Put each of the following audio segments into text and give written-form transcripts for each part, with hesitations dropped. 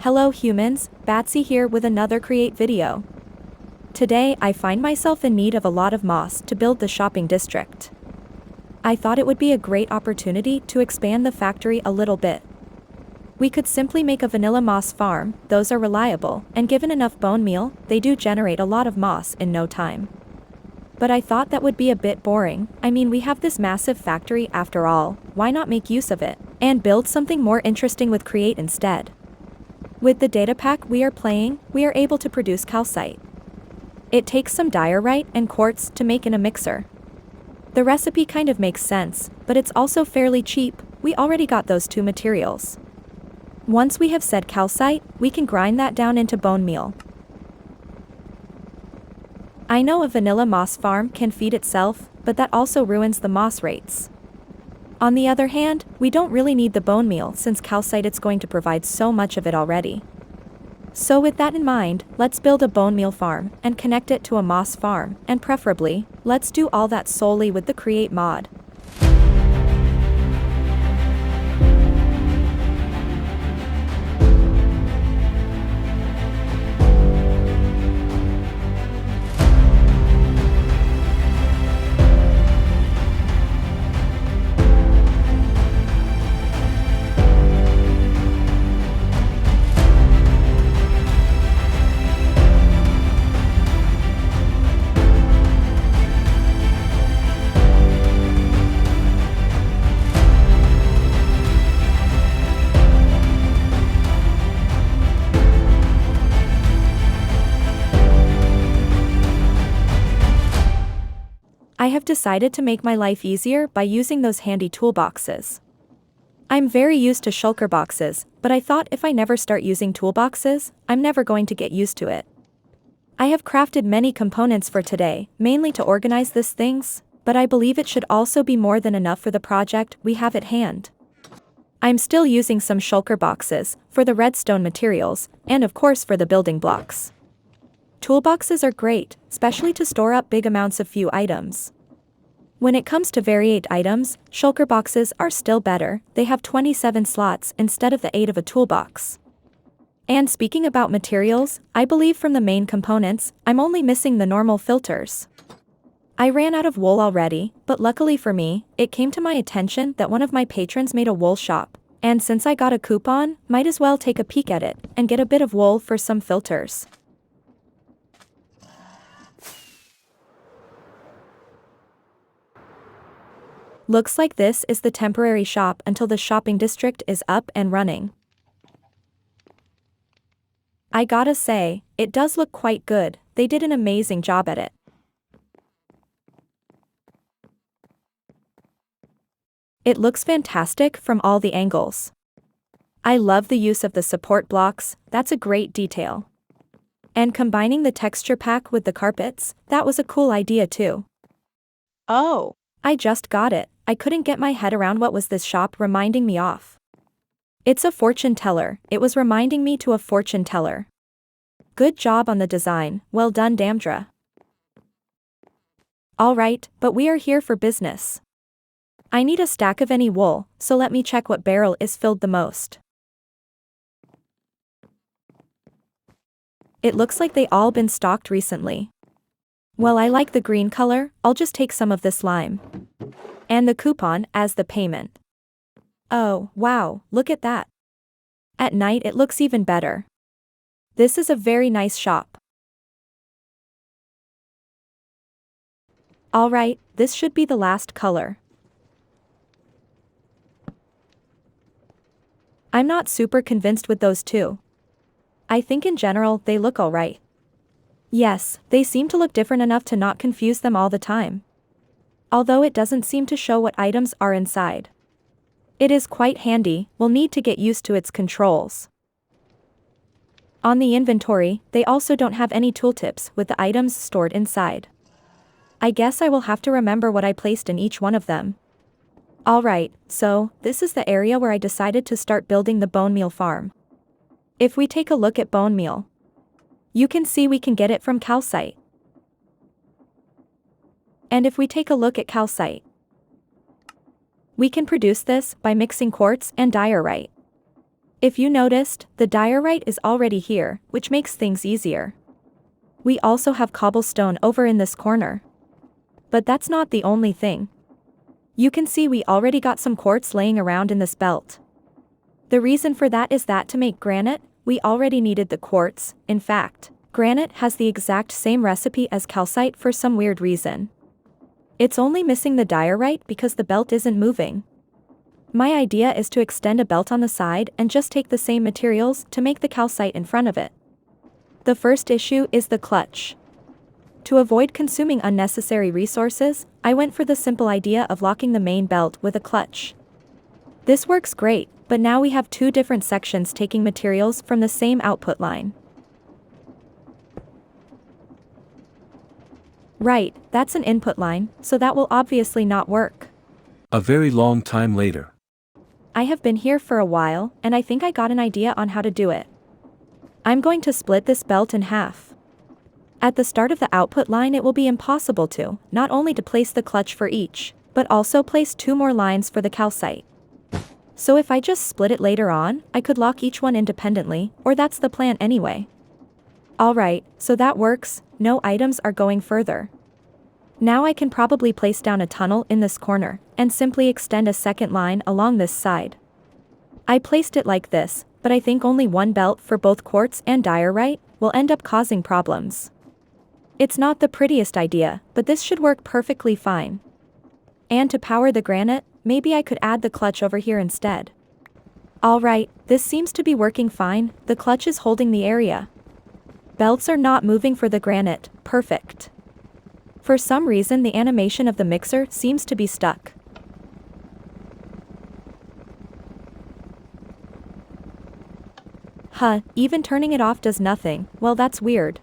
Hello humans, Batsy here with another Create video. Today I find myself in need of a lot of moss to build the shopping district. I thought it would be a great opportunity to expand the factory a little bit. We could simply make a vanilla moss farm, those are reliable, and given enough bone meal, they do generate a lot of moss in no time. But I thought that would be a bit boring. I mean, we have this massive factory after all, why not make use of it, and build something more interesting with Create instead. With the data pack we are able to produce calcite. It takes some diorite and quartz to make in a mixer. The recipe kind of makes sense, but it's also fairly cheap, we already got those two materials. Once we have said calcite, we can grind that down into bone meal. I know a vanilla moss farm can feed itself, but that also ruins the moss rates. On the other hand, we don't really need the bone meal since calcite it's going to provide so much of it already. So with that in mind, let's build a bone meal farm and connect it to a moss farm, and preferably, let's do all that solely with the Create mod. I have decided to make my life easier by using those handy toolboxes. I'm very used to shulker boxes, but I thought if I never start using toolboxes, I'm never going to get used to it. I have crafted many components for today, mainly to organize these things, but I believe it should also be more than enough for the project we have at hand. I'm still using some shulker boxes, for the redstone materials, and of course for the building blocks. Toolboxes are great, especially to store up big amounts of few items. When it comes to variate items, shulker boxes are still better, they have 27 slots instead of the 8 of a toolbox. And speaking about materials, I believe from the main components, I'm only missing the normal filters. I ran out of wool already, but luckily for me, it came to my attention that one of my patrons made a wool shop, and since I got a coupon, might as well take a peek at it, and get a bit of wool for some filters. Looks like this is the temporary shop until the shopping district is up and running. I gotta say, it does look quite good, they did an amazing job at it. It looks fantastic from all the angles. I love the use of the support blocks, that's a great detail. And combining the texture pack with the carpets, that was a cool idea too. Oh, I just got it. I couldn't get my head around what was this shop reminding me of. It's a fortune teller, it was reminding me to a fortune teller. Good job on the design, well done Damdra. Alright, but we are here for business. I need a stack of any wool, so let me check what barrel is filled the most. It looks like they all been stocked recently. Well, I like the green color, I'll just take some of this lime. And the coupon as the payment. Oh, wow, look at that. At night it looks even better. This is a very nice shop. Alright, this should be the last color. I'm not super convinced with those two. I think in general they look alright. Yes, they seem to look different enough to not confuse them all the time. Although it doesn't seem to show what items are inside. It is quite handy, we'll need to get used to its controls. On the inventory, they also don't have any tooltips with the items stored inside. I guess I will have to remember what I placed in each one of them. Alright, so, this is the area where I decided to start building the bone meal farm. If we take a look at bone meal, you can see we can get it from calcite. And if we take a look at calcite, we can produce this by mixing quartz and diorite. If you noticed, the diorite is already here, which makes things easier. We also have cobblestone over in this corner. But that's not the only thing. You can see we already got some quartz laying around in this belt. The reason for that is that to make granite, we already needed the quartz. In fact, granite has the exact same recipe as calcite for some weird reason. It's only missing the diorite because the belt isn't moving. My idea is to extend a belt on the side and just take the same materials to make the calcite in front of it. The first issue is the clutch. To avoid consuming unnecessary resources, I went for the simple idea of locking the main belt with a clutch. This works great, but now we have two different sections taking materials from the same output line. Right, that's an input line, so that will obviously not work. A very long time later. I have been here for a while, and I think I got an idea on how to do it. I'm going to split this belt in half. At the start of the output line it will be impossible to, not only to place the clutch for each, but also place two more lines for the calcite. So if I just split it later on, I could lock each one independently, or that's the plan anyway. Alright, so that works, no items are going further. Now I can probably place down a tunnel in this corner, and simply extend a second line along this side. I placed it like this, but I think only one belt for both quartz and diorite will end up causing problems. It's not the prettiest idea, but this should work perfectly fine. And to power the granite, maybe I could add the clutch over here instead. Alright, this seems to be working fine, the clutch is holding the area. Belts are not moving for the granite, perfect. For some reason the animation of the mixer seems to be stuck. Even turning it off does nothing, well that's weird.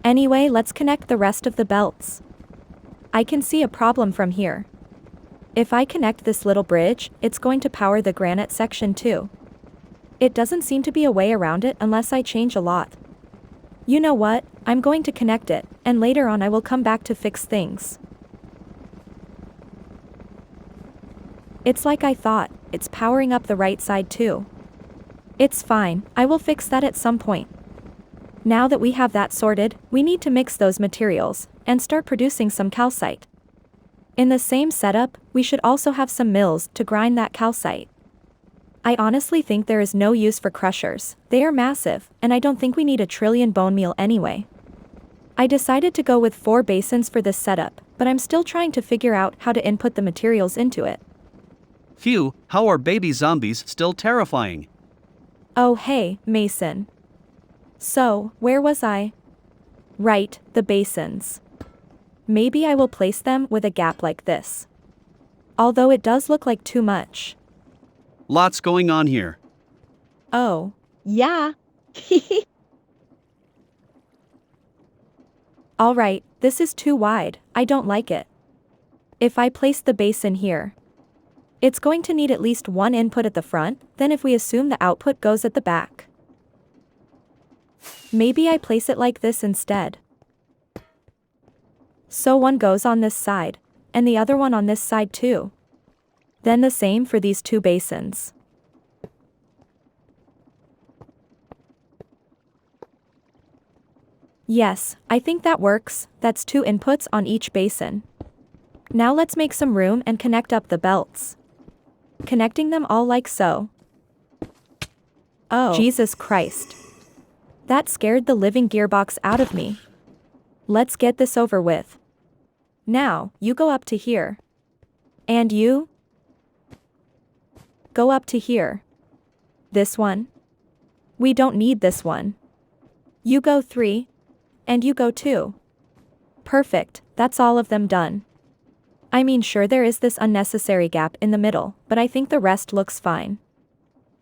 Anyway, let's connect the rest of the belts. I can see a problem from here. If I connect this little bridge, it's going to power the granite section too. It doesn't seem to be a way around it unless I change a lot. You know what, I'm going to connect it, and later on I will come back to fix things. It's like I thought, it's powering up the right side too. It's fine, I will fix that at some point. Now that we have that sorted, we need to mix those materials, and start producing some calcite. In the same setup, we should also have some mills to grind that calcite. I honestly think there is no use for crushers, they are massive, and I don't think we need a trillion bone meal anyway. I decided to go with 4 basins for this setup, but I'm still trying to figure out how to input the materials into it. Phew, how are baby zombies still terrifying? Oh hey, Mason. So, where was I? Right, the basins. Maybe I will place them with a gap like this. Although it does look like too much. Lots going on here. Oh. Yeah. Alright, this is too wide, I don't like it. If I place the basin here, it's going to need at least one input at the front, then if we assume the output goes at the back. Maybe I place it like this instead. So one goes on this side, and the other one on this side too. Then the same for these 2 basins. Yes, I think that works, that's 2 inputs on each basin. Now let's make some room and connect up the belts. Connecting them all like so. Oh, Jesus Christ. That scared the living gearbox out of me. Let's get this over with. Now, you go up to here. And you? Go up to here. This one? We don't need this one. You go 3. And you go 2. Perfect, that's all of them done. I mean sure there is this unnecessary gap in the middle, but I think the rest looks fine.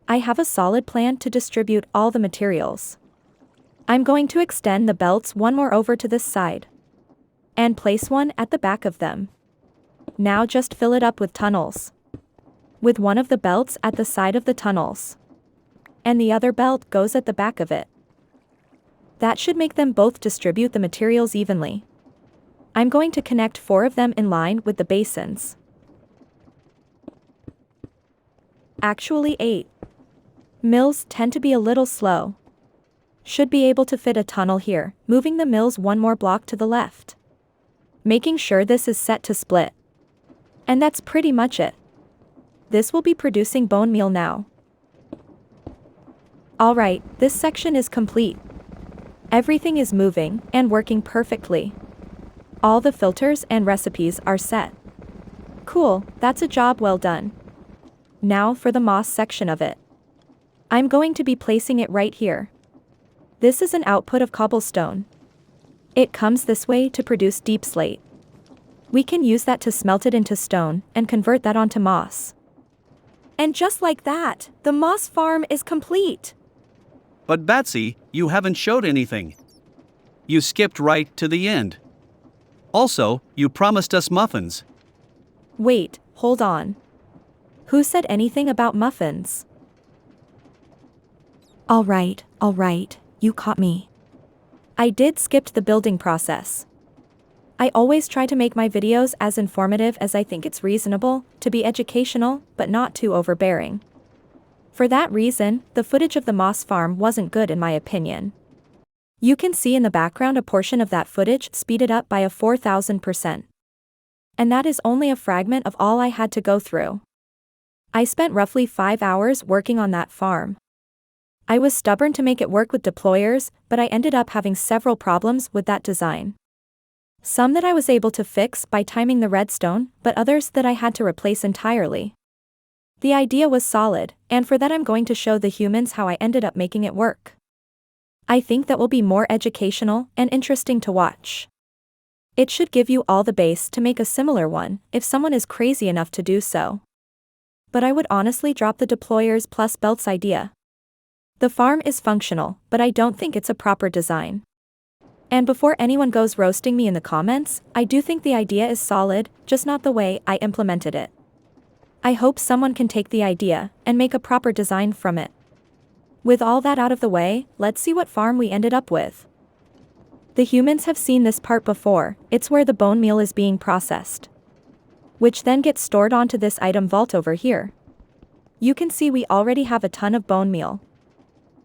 I have a solid plan to distribute all the materials. I'm going to extend the belts one more over to this side. And place one at the back of them. Now just fill it up with tunnels. With one of the belts at the side of the tunnels. And the other belt goes at the back of it. That should make them both distribute the materials evenly. I'm going to connect 4 of them in line with the basins. Actually 8. Mills tend to be a little slow. Should be able to fit a tunnel here, moving the mills one more block to the left. Making sure this is set to split. And that's pretty much it. This will be producing bone meal now. Alright, this section is complete. Everything is moving and working perfectly. All the filters and recipes are set. Cool, that's a job well done. Now for the moss section of it. I'm going to be placing it right here. This is an output of cobblestone. It comes this way to produce deep slate. We can use that to smelt it into stone and convert that onto moss. And just like that, the moss farm is complete. But Batsy, you haven't showed anything. You skipped right to the end. Also, you promised us muffins. Wait, hold on. Who said anything about muffins? Alright, you caught me. I did skip the building process. I always try to make my videos as informative as I think it's reasonable, to be educational, but not too overbearing. For that reason, the footage of the moss farm wasn't good in my opinion. You can see in the background a portion of that footage speeded up by a 4,000%. And that is only a fragment of all I had to go through. I spent roughly 5 hours working on that farm. I was stubborn to make it work with deployers, but I ended up having several problems with that design. Some that I was able to fix by timing the redstone, but others that I had to replace entirely. The idea was solid, and for that I'm going to show the humans how I ended up making it work. I think that will be more educational and interesting to watch. It should give you all the base to make a similar one, if someone is crazy enough to do so. But I would honestly drop the deployers plus belts idea. The farm is functional, but I don't think it's a proper design. And before anyone goes roasting me in the comments, I do think the idea is solid, just not the way I implemented it. I hope someone can take the idea and make a proper design from it. With all that out of the way, let's see what farm we ended up with. The humans have seen this part before, it's where the bone meal is being processed. Which then gets stored onto this item vault over here. You can see we already have a ton of bone meal.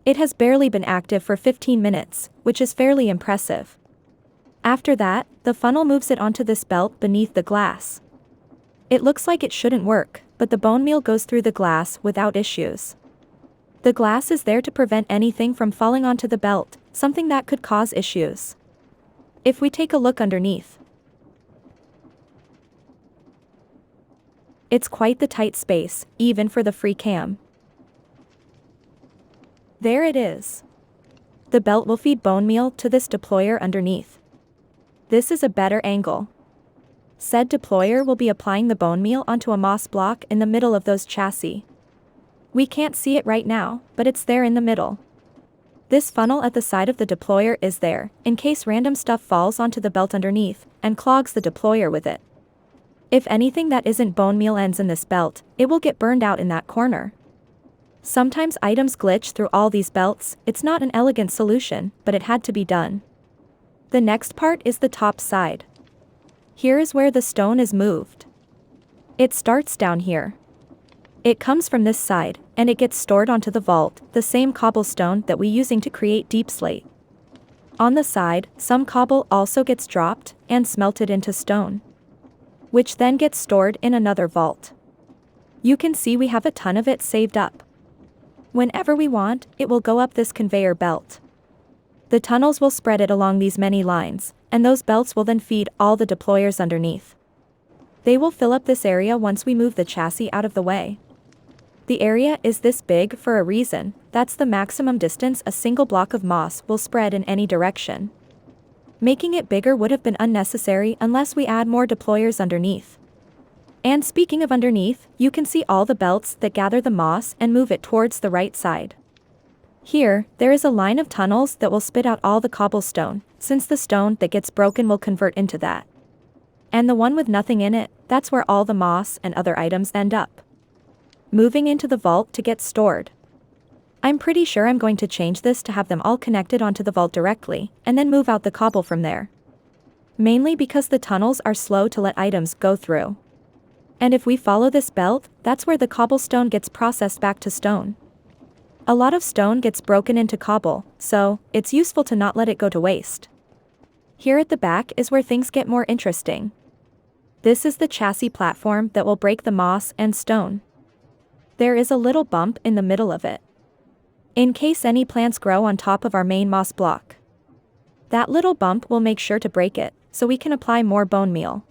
It has barely been active for 15 minutes, which is fairly impressive. After that, the funnel moves it onto this belt beneath the glass. It looks like it shouldn't work, but the bone meal goes through the glass without issues. The glass is there to prevent anything from falling onto the belt, something that could cause issues. If we take a look underneath, it's quite the tight space, even for the free cam. There it is. The belt will feed bone meal to this deployer underneath. This is a better angle. Said deployer will be applying the bone meal onto a moss block in the middle of those chassis. We can't see it right now, but it's there in the middle. This funnel at the side of the deployer is there, in case random stuff falls onto the belt underneath, and clogs the deployer with it. If anything that isn't bone meal ends in this belt, it will get burned out in that corner. Sometimes items glitch through all these belts, it's not an elegant solution, but it had to be done. The next part is the top side. Here is where the stone is moved. It starts down here. It comes from this side, and it gets stored onto the vault, the same cobblestone that we're using to create deep slate. On the side, some cobble also gets dropped and smelted into stone, which then gets stored in another vault. You can see we have a ton of it saved up. Whenever we want, it will go up this conveyor belt. The tunnels will spread it along these many lines, and those belts will then feed all the deployers underneath. They will fill up this area once we move the chassis out of the way. The area is this big for a reason, that's the maximum distance a single block of moss will spread in any direction. Making it bigger would have been unnecessary unless we add more deployers underneath. And speaking of underneath, you can see all the belts that gather the moss and move it towards the right side. Here, there is a line of tunnels that will spit out all the cobblestone, since the stone that gets broken will convert into that. And the one with nothing in it, that's where all the moss and other items end up. Moving into the vault to get stored. I'm pretty sure I'm going to change this to have them all connected onto the vault directly, and then move out the cobble from there. Mainly because the tunnels are slow to let items go through. And if we follow this belt, that's where the cobblestone gets processed back to stone. A lot of stone gets broken into cobble, so it's useful to not let it go to waste. Here at the back is where things get more interesting. This is the chassis platform that will break the moss and stone. There is a little bump in the middle of it, in case any plants grow on top of our main moss block. That little bump will make sure to break it, so we can apply more bone meal.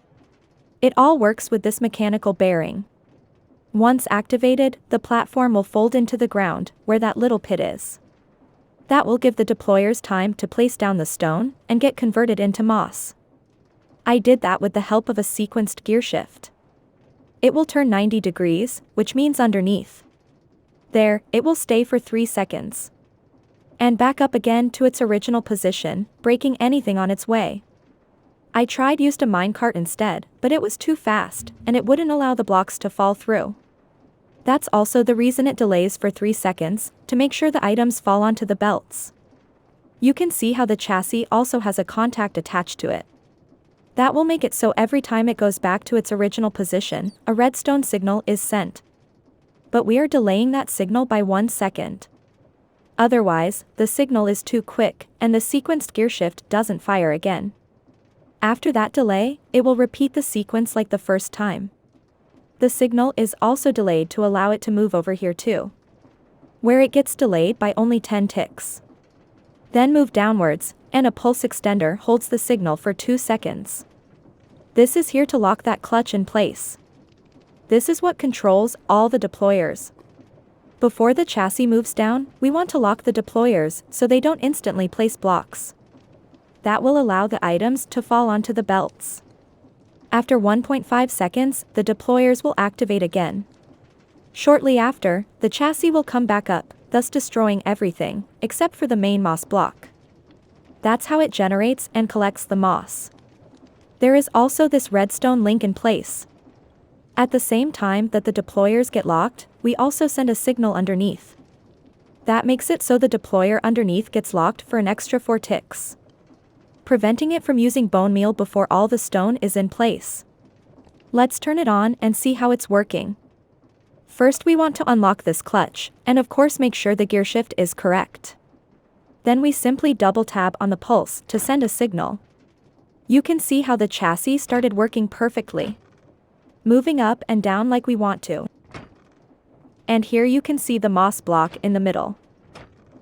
It all works with this mechanical bearing. Once activated, the platform will fold into the ground, where that little pit is. That will give the deployers time to place down the stone and get converted into moss. I did that with the help of a sequenced gear shift. It will turn 90 degrees, which means underneath. There, it will stay for 3 seconds. And back up again to its original position, breaking anything on its way. I used a minecart instead, but it was too fast, and it wouldn't allow the blocks to fall through. That's also the reason it delays for 3 seconds, to make sure the items fall onto the belts. You can see how the chassis also has a contact attached to it. That will make it so every time it goes back to its original position, a redstone signal is sent. But we are delaying that signal by 1 second. Otherwise, the signal is too quick, and the sequenced gear shift doesn't fire again. After that delay, it will repeat the sequence like the first time. The signal is also delayed to allow it to move over here too, where it gets delayed by only 10 ticks. Then move downwards, and a pulse extender holds the signal for 2 seconds. This is here to lock that clutch in place. This is what controls all the deployers. Before the chassis moves down, we want to lock the deployers so they don't instantly place blocks. That will allow the items to fall onto the belts. After 1.5 seconds, the deployers will activate again. Shortly after, the chassis will come back up, thus destroying everything, except for the main moss block. That's how it generates and collects the moss. There is also this redstone link in place. At the same time that the deployers get locked, we also send a signal underneath. That makes it so the deployer underneath gets locked for an extra 4 ticks, preventing it from using bone meal before all the stone is in place. Let's turn it on and see how it's working. First we want to unlock this clutch, and of course make sure the gear shift is correct. Then we simply double tap on the pulse to send a signal. You can see how the chassis started working perfectly, moving up and down like we want to. And here you can see the moss block in the middle.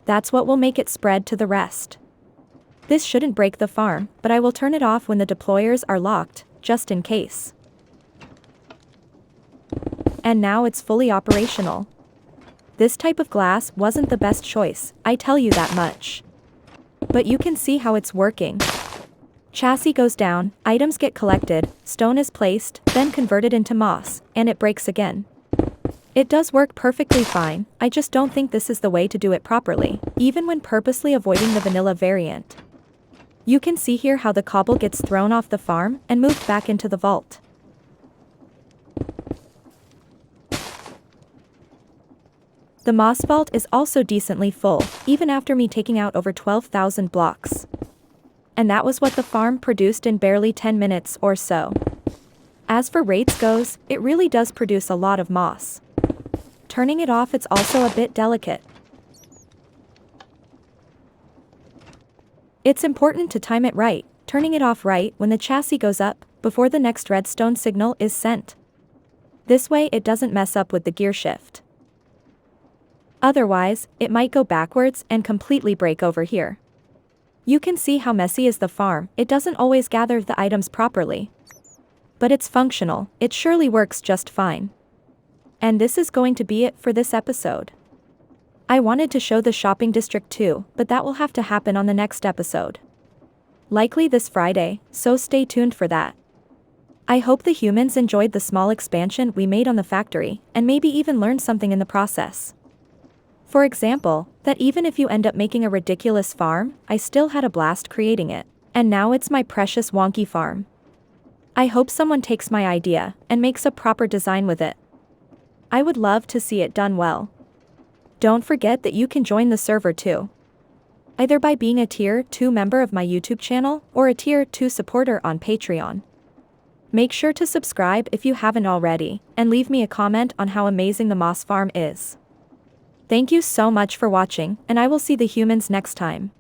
That's what will make it spread to the rest. This shouldn't break the farm, but I will turn it off when the deployers are locked, just in case. And now it's fully operational. This type of glass wasn't the best choice, I tell you that much. But you can see how it's working. Chassis goes down, items get collected, stone is placed, then converted into moss, and it breaks again. It does work perfectly fine, I just don't think this is the way to do it properly, even when purposely avoiding the vanilla variant. You can see here how the cobble gets thrown off the farm and moved back into the vault. The moss vault is also decently full, even after me taking out over 12,000 blocks. And that was what the farm produced in barely 10 minutes or so. As for rates goes, it really does produce a lot of moss. Turning it off, it's also a bit delicate. It's important to time it right, turning it off right when the chassis goes up, before the next redstone signal is sent. This way it doesn't mess up with the gear shift. Otherwise, it might go backwards and completely break over here. You can see how messy is the farm, it doesn't always gather the items properly. But it's functional, it surely works just fine. And this is going to be it for this episode. I wanted to show the shopping district too, but that will have to happen on the next episode. Likely this Friday, so stay tuned for that. I hope the humans enjoyed the small expansion we made on the factory, and maybe even learned something in the process. For example, that even if you end up making a ridiculous farm, I still had a blast creating it, and now it's my precious wonky farm. I hope someone takes my idea and makes a proper design with it. I would love to see it done well. Don't forget that you can join the server too, either by being a Tier 2 member of my YouTube channel or a Tier 2 supporter on Patreon. Make sure to subscribe if you haven't already, and leave me a comment on how amazing the moss farm is. Thank you so much for watching, and I will see the humans next time.